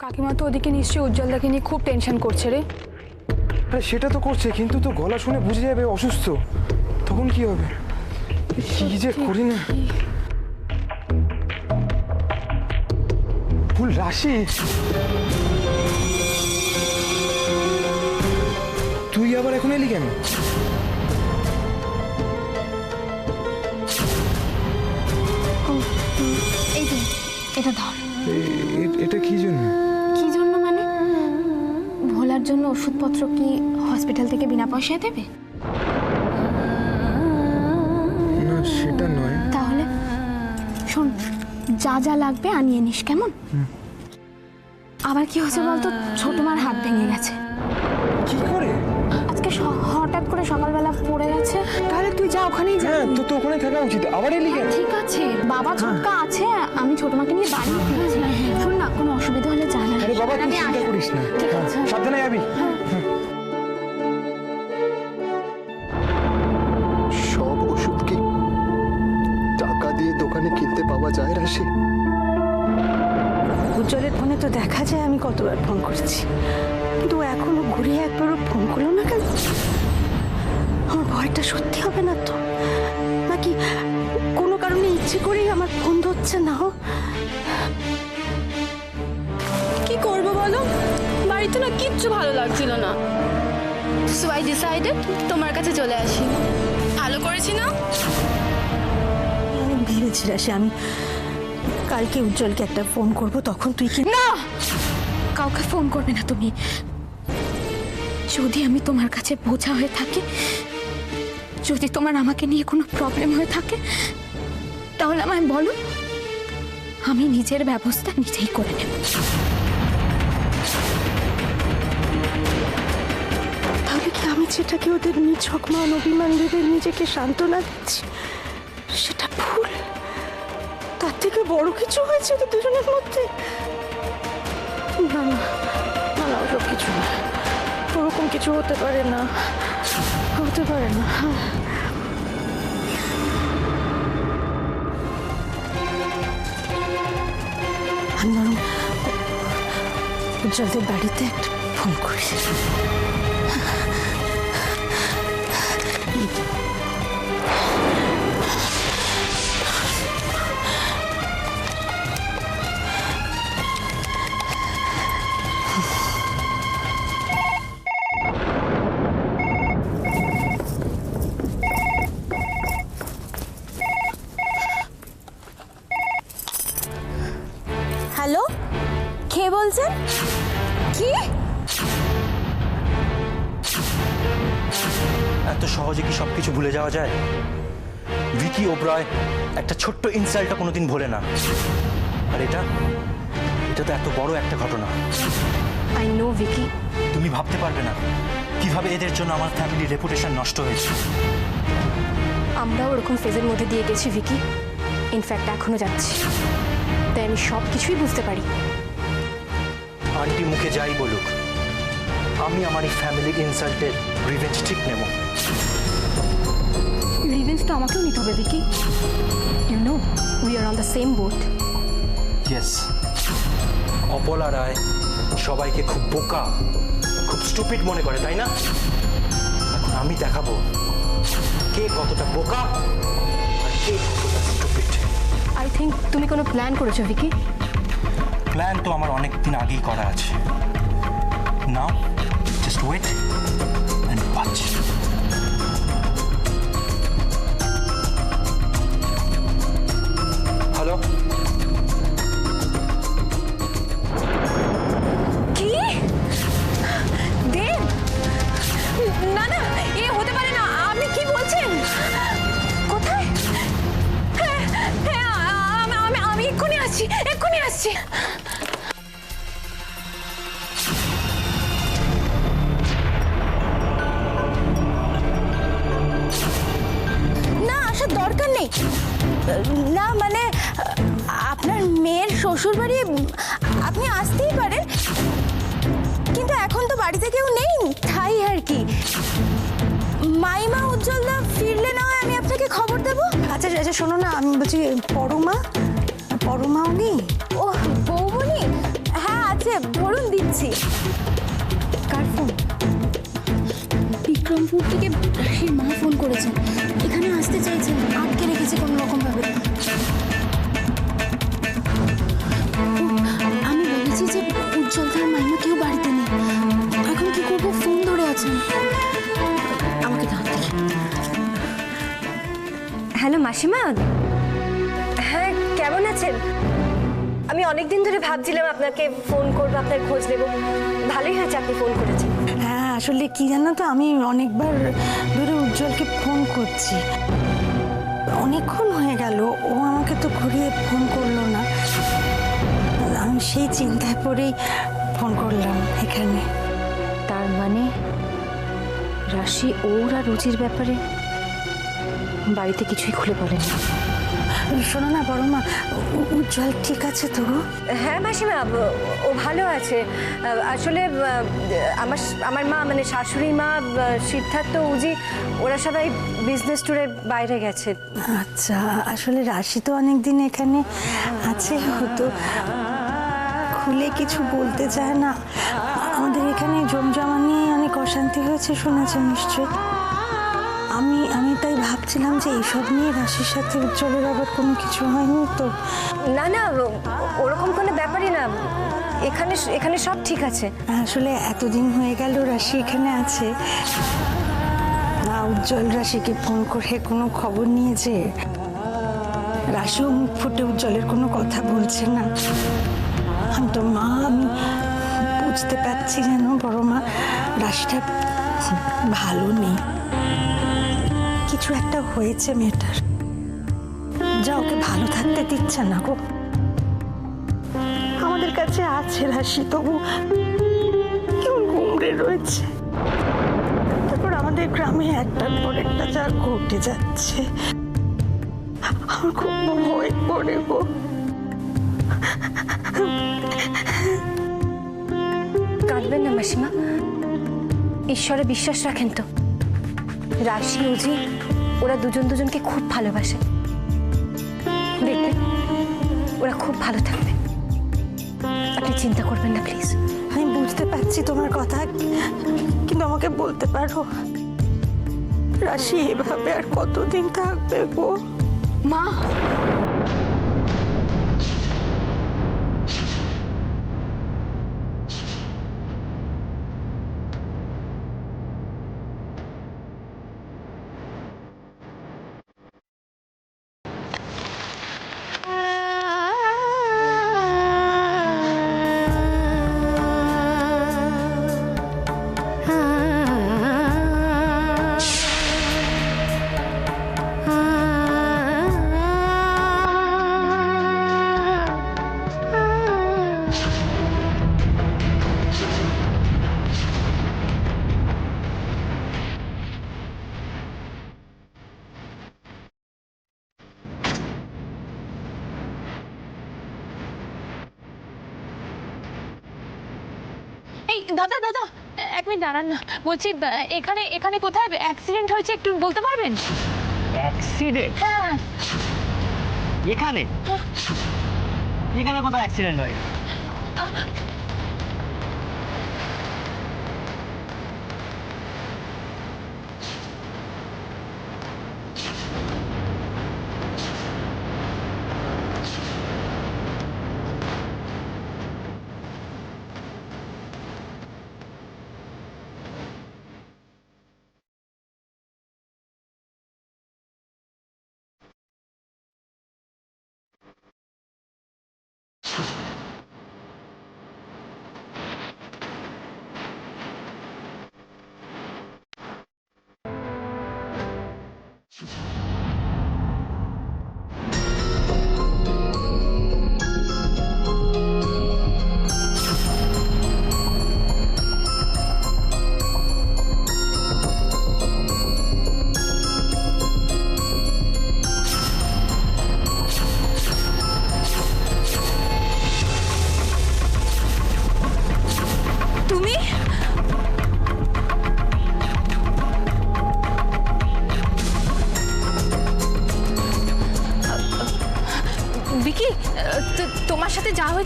কাকিমা তো ওদিকে নিশ্চয়ই উজ্জ্বলদাকে নিয়ে খুব টেনশন করছে রে। আরে সেটা তো করছে, কিন্তু তো গলা শুনে বুঝে যাবে অসুস্থ, তখন কি হবে? কি যে করি না। ফুল রাশি, তুই আবার এখন এলি কেন? এই যে এটা ধর। এটা কি জন্য? কি জন্য মানে? ভোলার জন্য ওষুধপত্র কি হসপিটাল থেকে বিনা পয়সায় দেবে? না সেটা নয়। তাহলে শোন, যা যা লাগবে আনিয়ে নিস, কেমন? আবার কি হয়েছে বলতো, ছোট মার হাত ভেঙে গেছে। কি করে? আজকে হঠাৎ করে সকালবেলা পড়ে গেছে। তাহলে তুই যা, ওখানেই যা। হ্যাঁ, তো ওখানে থাকা উচিত। আবার এলি কেন? ঠিক আছে, বাবা ছোটকা আছে, আমি ছোট মাকে নিয়ে বাড়ি ফিরেছি। শোন না, কোনো অসুবিধা হলে জানা। আরে বাবা, তুই চিন্তা করিস না, ঠিক আছে। সাবধানে যাবি। সব ওষুধ কি টাকা দিয়ে দোকানে কিনতে পাওয়া যায় রাশি? উজ্জ্বলের ফোনে তো দেখা যায় আমি কতবার ফোন করেছি, কিন্তু ও এখনো ঘুরিয়ে একবারও ফোন করলো না কেন? আমার ভয়টা সত্যি হবে না তো? নাকি কোনো কারণে ইচ্ছে করেই আমার ফোন ধরছে না? কি করবো বলো, বাড়িতে না কিচ্ছু ভালো লাগছিল না। সো আই ডিসাইডেড তোমার কাছে চলে আসি। ভালো করেছি না? আমি ভেবেছি রাশি, আমি কালকে উজ্জ্বলকে একটা ফোন করব, তখন তুই কি না, কাউকে ফোন করবে না তুমি। যদি আমি তোমার কাছে বোঝা হয়ে থাকি, যদি তোমার আমাকে নিয়ে কোনো প্রবলেম হয়ে থাকে, তাহলে আমায় বলো, আমি নিজের ব্যবস্থা নিজেই করে নেব। তাহলে কি আমি যেটাকে ওদের নিছক মান অভিমান ভেবে নিজেকে সান্ত্বনা দিচ্ছি সেটা ভুল? তার থেকে বড় কিছু হয়েছে ওদের দুজনের মধ্যে? না না না না, ওসব কিছু না, ওরকম কিছু হতে পারে না, হতে পারে না। আমি বরং উজ্জ্বলদের বাড়িতে একটা ফোন করি। হ্যালো, কে বলছেন? কি? এত সহজে কি সবকিছু ভুলে যাওয়া যায়? ভিকি ওবরয় একটা ছোট্ট ইনসাল্টটা কোনোদিন ভোলে না। আর এটা তো এত বড় একটা ঘটনা। I know Vicky. তুমি ভাবতে পারবে না কিভাবে এদের জন্য আমার ফ্যামিলির রেপুটেশন নষ্ট হয়েছে। আমরাও ওরকম ফেজের মধ্যে দিয়ে গেছি ভিকি, ইনফ্যাক্ট এখনো যাচ্ছি। তাই আমি সব কিছুই বুঝতে পারি। আন্টি মুখে যাই বলুক, আমি আমার এই ফ্যামিলির ইনসাল্টের রিভেঞ্জ ঠিক নেব। রিভেঞ্জ তো আমাকেও নিতে হবে Vicky. You know, we are on the same boat. Yes, Apala Roy সবাইকে খুব বোকা, খুব স্টুপিড মনে করে, তাই না? এখন আমি দেখাবো কে কতটা বোকা আর কে কতটা স্টুপিড। আই থিঙ্ক তুমি কোনো প্ল্যান করেছো ভিকি। প্ল্যান তো আমার অনেক দিন আগেই করা আছে। Now just wait and watch. Hello, কি? দেব? না না, এ হতে পারে না। আপনি কি বলছেন? কোথায়? হ্যাঁ হ্যাঁ, আমি এক্ষুনি আসছি, এক্ষুনি আসছি। না, আসার দরকার নেই। না মানে আপনার মেয়ের শ্বশুর বাড়ি, আপনি আসতেই পারেন, কিন্তু এখন তো বাড়িতে কেউ নেই, তাই আর কি। মাইমা উজ্জ্বলদা ফিরলে না হয় আমি আপনাকে খবর দেবো। আচ্ছা আচ্ছা, শোনো না, আমি বলছি পরমাও নেই? ও বৌমনি, হ্যাঁ আছে, দিচ্ছি। কার ফোন? বিক্রমপুর থেকে রাশির মা ফোন করেছেন, এখানে আসতে চাইছেন, আটকে রেখেছে কোনো রকম ভাবে। আমি বলেছি যে উজ্জ্বলদার মাইমা কেউ বাড়িতে নেই, এখন কি করবো? ফোন ধরে আছেন। আমাকে দাও দেখি। হ্যালো মাসিমা, হ্যাঁ কেমন আছেন? আমি অনেকদিন ধরে ভাবছিলাম আপনাকে ফোন করবো, আপনার খোঁজ নেব। ভালোই হয়েছে আপনি ফোন করেছেন। হ্যাঁ আসলে কি জানো তো, আমি অনেকবার ধরে উজ্জ্বলকে ফোন করছি, অনেকক্ষণ হয়ে গেল, ও আমাকে তো ঘুরিয়ে ফোন করলো না। আমি সেই চিন্তায় পড়েই ফোন করলাম এখানে। তার মানে রাশি ওর আর রুচির ব্যাপারে বাড়িতে কিছুই খুলে বলেনি। শোনো না বড় মা, উজ্জ্বল ঠিক আছে তো? হ্যাঁ মাসিমা, ও ভালো আছে। আসলে আমার মা মানে শাশুড়ি মা, সিদ্ধার্থ, উজি, ওরা সবাই বিজনেস ট্যুরে বাইরে গেছে। আচ্ছা, আসলে রাশি তো অনেকদিন এখানে আছে, হয়তো খুলে কিছু বলতে চায় না। আমাদের এখানে জমজমা নিয়ে অনেক অশান্তি হয়েছে, শুনেছে নিশ্চয়ই। আমি তাই ভাবছিলাম যে এইসব নিয়ে রাশির সাথে উজ্জ্বলের আবার কোনো কিছু হয়নি তো? না না, ওরকম কোনো ব্যাপারই না, এখানে সব ঠিক আছে। আসলে এতদিন হয়ে গেল রাশি এখানে আছে না, উজ্জ্বল রাশিকে ফোন করে কোনো খবর নিয়েছে? রাশিও মুখ ফুটে উজ্জ্বলের কোনো কথা বলছে না। আমি তো মা, আমি বুঝতে পারছি যেন বড় মা, রাশিটা ভালো নেই, কিছু একটা হয়েছে মেয়েটার, যা ওকে ভালো থাকতে দিচ্ছে না গো। আমাদের কাছে আছে রাশি, তবু কেমন গুমড়ে রয়েছে। তারপর আমাদের গ্রামে একটার পর একটা যা ঘটে যাচ্ছে, আমার খুব ভয় করে গো। কাঁদবেন না মাসিমা, ঈশ্বরে বিশ্বাস রাখেন তো। রাশি, উজি, ওরা দুজনকে খুব ভালোবাসে, দেখবেন ওরা খুব ভালো থাকবে। আপনি চিন্তা করবেন না প্লিজ। আমি বুঝতে পারছি তোমার কথা, কিন্তু আমাকে বলতে পারো রাশি এভাবে আর কতদিন থাকবে গো? মা, এই দাদা দাদা, এক মিনিট দাঁড়ান না, বলছি এখানে এখানে কোথায় অ্যাক্সিডেন্ট হয়েছে একটু বলতে পারবেন? অ্যাক্সিডেন্ট? হ্যাঁ। এখানে এখানে কোথাও অ্যাক্সিডেন্ট হয়?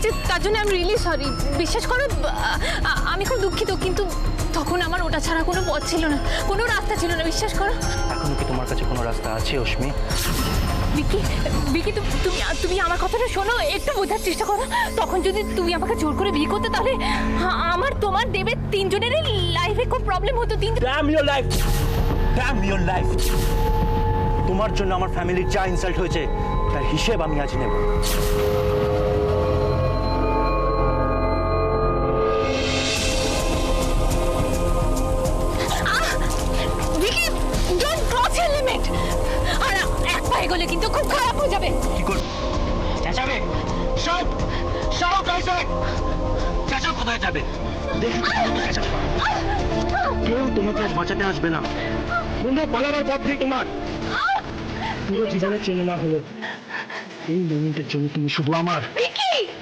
হয়েছে তার জন্য আমি রিয়েলি সরি। বিশ্বাস করো আমি খুব দুঃখিত, কিন্তু তখন আমার ওটা ছাড়া কোনো পথ ছিল না, কোনো রাস্তা ছিল না, বিশ্বাস করো। এখনো কি তোমার কাছে কোনো রাস্তা আছে অশ্মি? বিকি বিকি তুমি আমার কথাটা শোনো, একটু বোঝার চেষ্টা করো। তখন যদি তুমি আমাকে জোর করে বিয়ে করতে, তাহলে আমার তোমার দেবের তিনজনেরই লাইফে খুব প্রবলেম হতো। Damn your life, damn your life. তোমার জন্য আমার ফ্যামিলির যা ইনসাল্ট হয়েছে তার হিসেব আমি আজ নেব। বিকি ডোন্ট ক্রস ইওর লিমিট। আর এক পায়ে গেলে কিন্তু খুব খারাপ হয়ে যাবে। কি করব? চেঁচাবে? সব সব কাইছে চেঁচাও কোথায় যাবে? দেখি কেউ তোমাকে বাঁচাতে আসবে না। বন্ধু পালাবার পথ নেই তোমার। পুরো জীবনে চেনে না হলো এই মোমেন্টের জন্য তুমি শুধু আমার,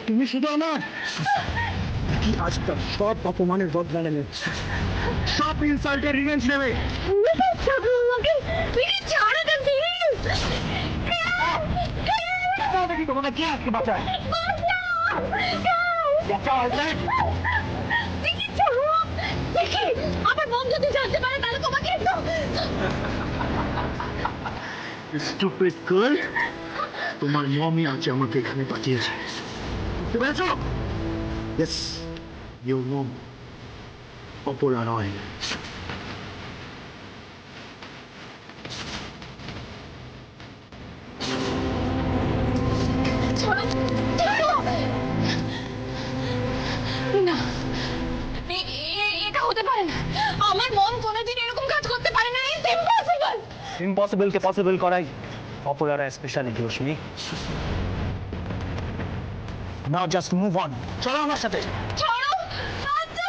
তুমি শুধু আমার। কি আজকাল সব অপমানের বদলা নেবে, সব ইনসাল্টের রিভেঞ্জ নেবে। দেখি তোমাকে কে আজকে বাঁচায়। আমার মন যদি জানতে পারে তাহলে তোমাকে স্টুপিড গার্ল, তোমার মমই আজ আমাকে এখানে পাঠিয়েছে, বুঝতে পেরেছো? ইয়েস, ইউর মম অপরা রয়। না, এটা হতে পারে না। আমার মন কোনোদিন এরকম কাজ করতে পারে না। It's impossible. ইম্পসিবলকে পসিবল করাই অপরার speciality Ashmi. Now just move on. চলো আমার সাথে। ছাড়ো, বাঁচো।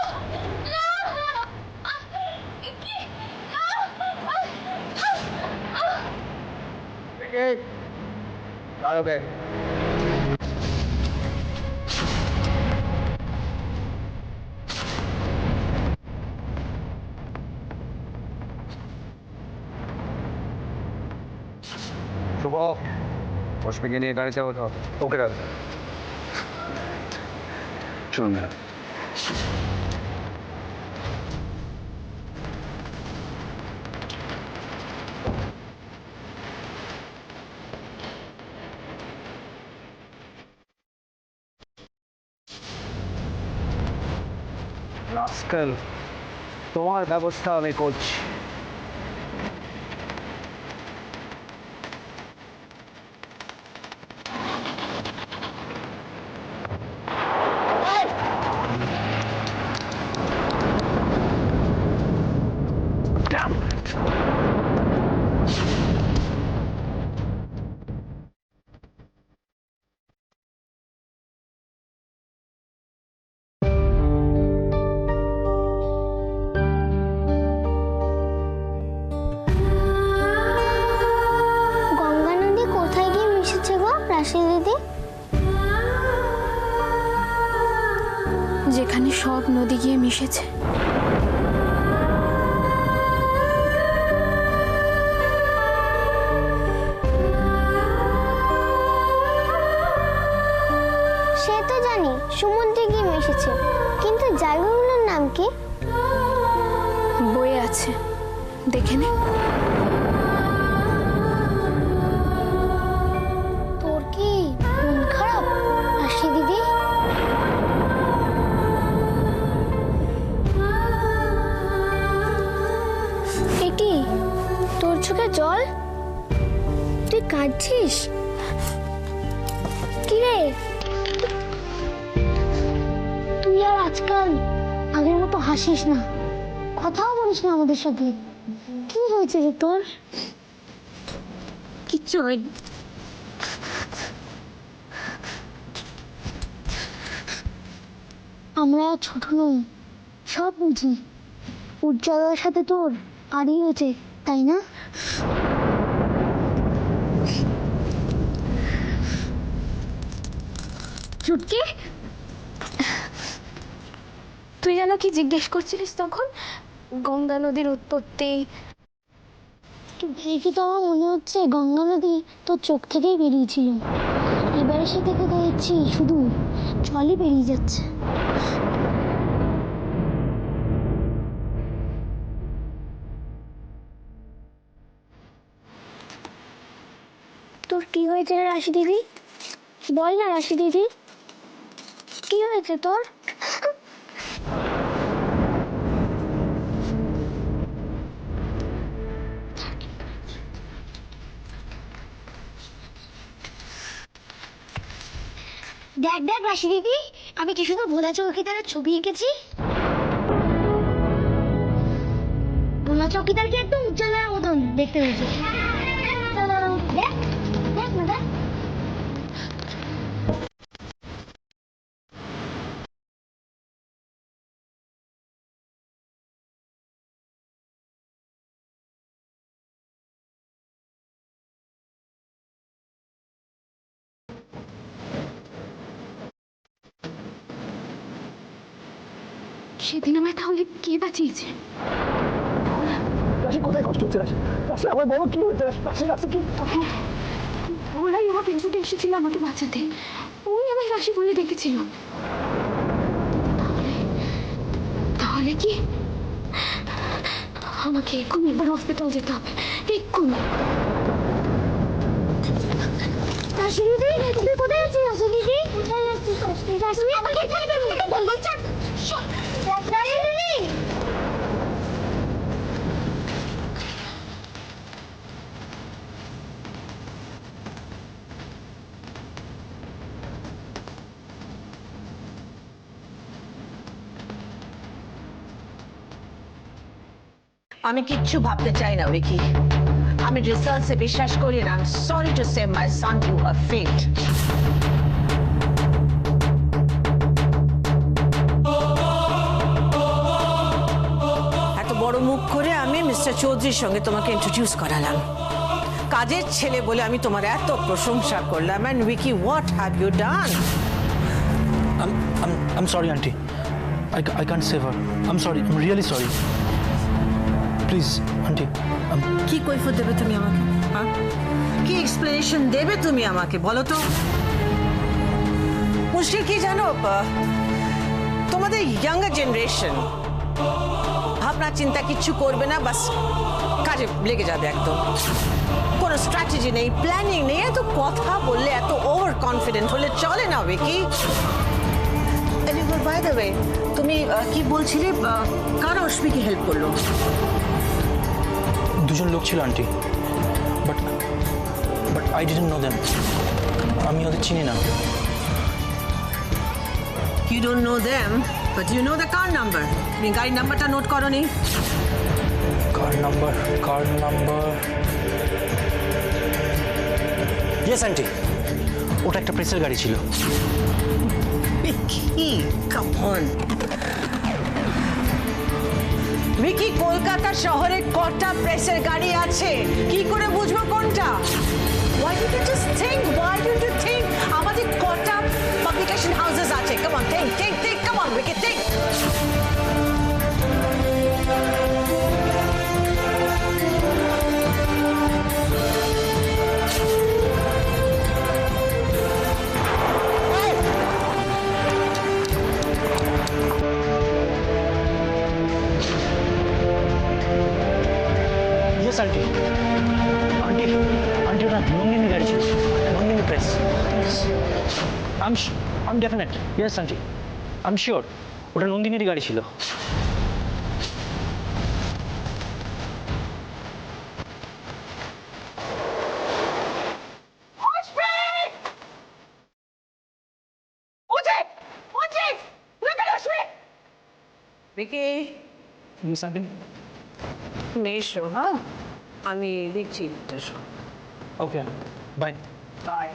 ওকে শুভ, অশ্মিকে নিয়ে গাড়িতে ওঠো। ওকে রাখ। চলুন ম্যাডাম। রাস্কেল, তোমার ব্যবস্থা আমি করছি। গঙ্গা নদী কোথায় গিয়ে মিশেছে গো রাশি দিদি? যেখানে সব নদী গিয়ে মিশেছে। সে তো জানি সমুদ্রে গিয়ে মিশেছে, কিন্তু জায়গাগুলোর নাম কি? বয়ে আছে, দেখে নে। তোর কি মন খারাপ রাশি দিদি? এটি তোর চোখে জল? তুই কাঁদছিস? কি রে, তুই আর আজকাল আগের মতো হাসিস না, কথাও বলিস না আমাদের সাথে। কি হয়েছে রে তোর? কিচ্ছু হয়নি। আমরা ছোট নই, সব বুঝি। উজ্জ্বলের সাথে তোর আরই হয়েছে, তাই না? চুটকি, তুই যেন কি জিজ্ঞেস করছিলিস তখন? গঙ্গা নদীর উৎপত্তি। দেখি তো আমার মনে হচ্ছে গঙ্গা নদী তোর চোখ থেকেই বেরিয়েছিল। এবার এসে থেকে দেখছি শুধু জলই বেরিয়ে যাচ্ছে। তোর কি হয়েছে রে রাশি দিদি? বল না রাশি দিদি, কি হয়েছে তোর? দেখ দেখ রাশি দিদি, আমি কি শুধু ভোলা চৌকিদারের ছবি এঁকেছি? ভোলা চৌকিদারকে একদম উজ্জ্বলার মতন দেখতে হয়েছে। দেখ দেখ না দেখ। সেদিন আমায় তাহলে কে বাঁচিয়েছে? কোথায় কষ্ট হচ্ছে রাশি? রাশি আমার বড় কি হয়েছে? রাশি রাশি কি? ওরাই আমার পেছনে এসেছিল আমাকে বাঁচাতে। ওই আমায় রাশি বলে ডেকেছিল। তাহলে কি আমাকে এক্ষুনি একবার হসপিটাল যেতে হবে, এক্ষুনি। রাশি দিদি, তুই কোথায় আছিস রাশি দিদি? কোথায় যাচ্ছিস রাশি? আমাকে এখানে বলবো চাপ। রাশি দিদি, আমি কিচ্ছু ভাবতে চাই না উইকি। আমি রিসার্চে বিশ্বাস করি না। Sorry to say my son to a fate. এত বড় মুখ করে আমি মিস্টার চৌধুরীর সঙ্গে তোমাকে ইন্ট্রোডিউস করালাম। কাজের ছেলে বলে আমি তোমার এত প্রশংসা করলাম। And Vicky, what have you done? I'm sorry, auntie. I can't save her. I'm sorry. I'm really sorry. Please, auntie. কি কৈফিয়ত দেবে তুমি আমাকে? হ্যাঁ, কি এক্সপ্লেনেশন দেবে তুমি আমাকে বলো তো? মুশকিল কি জানো, তোমাদের ইয়াঙ্গার জেনারেশন ভাবনা চিন্তা কিচ্ছু করবে না, বাস কাজে লেগে যাবে একদম। কোনো স্ট্র্যাটেজি নেই, প্ল্যানিং নেই। এত কথা বললে, এত ওভার কনফিডেন্ট হলে চলে না উইকি। বাই দ্য ওয়ে, তুমি কি বলছিলে, কারা অশ্মিকে হেল্প করলো? দুজন লোক ছিল aunty, but I didn't know them. আমি ওদের চিনি না। You don't know them, but you know the car number. তুমি গাড়ির নাম্বারটা নোট করোনি? কার নাম্বার ইয়েস আন্টি, ওটা একটা প্রেসের গাড়ি ছিল। Vicky, come on. Vicky, Kolkata শহরে কটা প্রেসের গাড়ি আছে? কি করে বুঝবো কোনটা? Why don't you just think? Why don't you think? আমাদের কটা পাবলিকেশন হাউসেস আছে? Come on, think. Come on, Vicky, think. Yes, auntie. Auntie, ওটা নন্দিনী গাড়ি ছিল। Nandini press. I'm definite. Yes, auntie. I'm sure. ওটা নন্দিনীরই গাড়ি ছিল। Vicky, Yes, auntie. তুমি এসো, হ্যাঁ? আমি দেখছি। Okay. Bye. Bye.